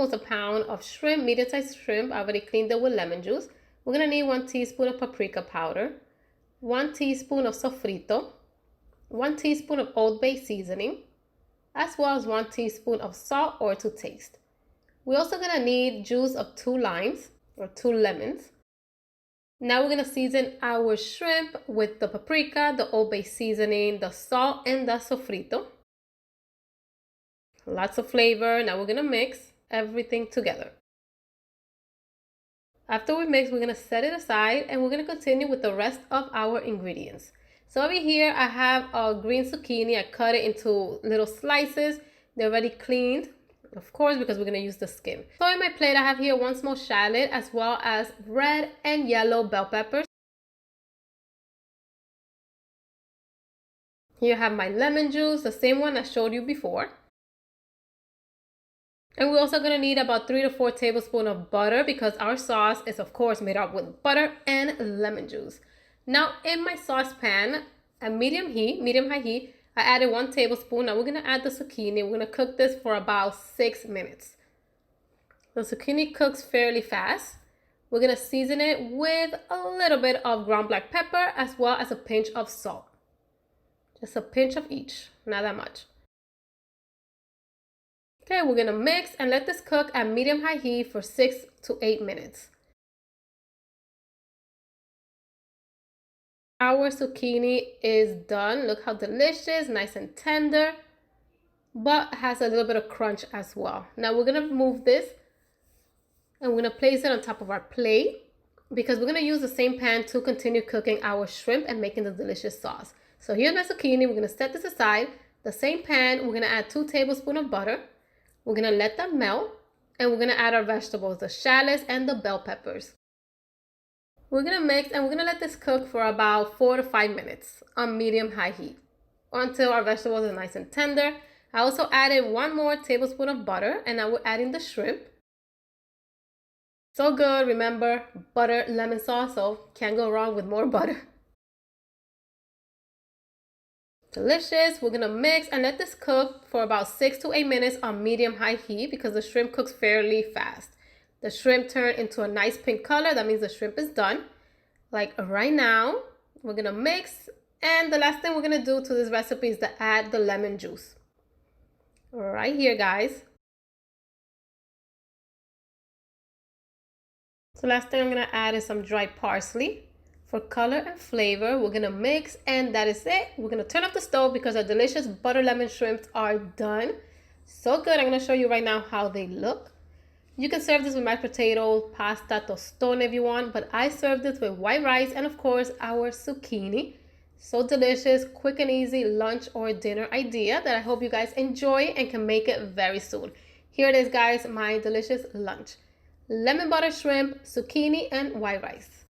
almost a pound of shrimp, medium-sized shrimp. I already cleaned it with lemon juice. We're gonna need 1 teaspoon of paprika powder, 1 teaspoon of sofrito, 1 teaspoon of Old Bay seasoning, as well as 1 teaspoon of salt or to taste. We're also gonna need juice of 2 limes or 2 lemons. Now we're gonna season our shrimp with the paprika, the Old Bay seasoning, the salt, and the sofrito. Lots of flavor. Now we're gonna mix everything together. After we mix, we're gonna set it aside and we're gonna continue with the rest of our ingredients. So over here, I have a green zucchini. I cut it into little slices. They're already cleaned, of course, because we're gonna use the skin. So in my plate, I have here 1 small shallot as well as red and yellow bell peppers. Here I have my lemon juice, the same one I showed you before. And we're also gonna need about 3 to 4 tablespoons of butter because our sauce is of course made up with butter and lemon juice. Now in my saucepan at medium-high heat, I added 1 tablespoon. Now we're gonna add the zucchini. We're gonna cook this for about 6 minutes. The zucchini cooks fairly fast. We're gonna season it with a little bit of ground black pepper as well as a pinch of salt. Just a pinch of each, not that much. Okay, we're gonna mix and let this cook at medium-high heat for 6 to 8 minutes. Our zucchini is done. Look how delicious, nice and tender, but has a little bit of crunch as well. Now we're gonna remove this and we're gonna place it on top of our plate because we're gonna use the same pan to continue cooking our shrimp and making the delicious sauce. So here's my zucchini. We're gonna set this aside. The same pan, we're gonna add 2 tablespoons of butter. We're gonna let that melt and we're gonna add our vegetables, the shallots and the bell peppers. We're gonna mix and we're gonna let this cook for about 4 to 5 minutes on medium-high heat until our vegetables are nice and tender. I also added 1 more tablespoon of butter and now we're adding the shrimp. So good, remember, butter, lemon sauce, so can't go wrong with more butter. Delicious. We're gonna mix and let this cook for about 6 to 8 minutes on medium-high heat because the shrimp cooks fairly fast. The shrimp turned into a nice pink color. That means the shrimp is done. Like right now, we're gonna mix. And the last thing we're gonna do to this recipe is to add the lemon juice. Right here, guys. So last thing I'm gonna add is some dried parsley. For color and flavor, we're gonna mix and that is it. We're gonna turn off the stove because our delicious butter lemon shrimps are done. So good. I'm gonna show you right now how they look. You can serve this with mashed potato, pasta, tostone if you want, but I served this with white rice and of course our zucchini. So delicious, quick and easy lunch or dinner idea that I hope you guys enjoy and can make it very soon. Here it is, guys, my delicious lunch. Lemon butter shrimp, zucchini, and white rice.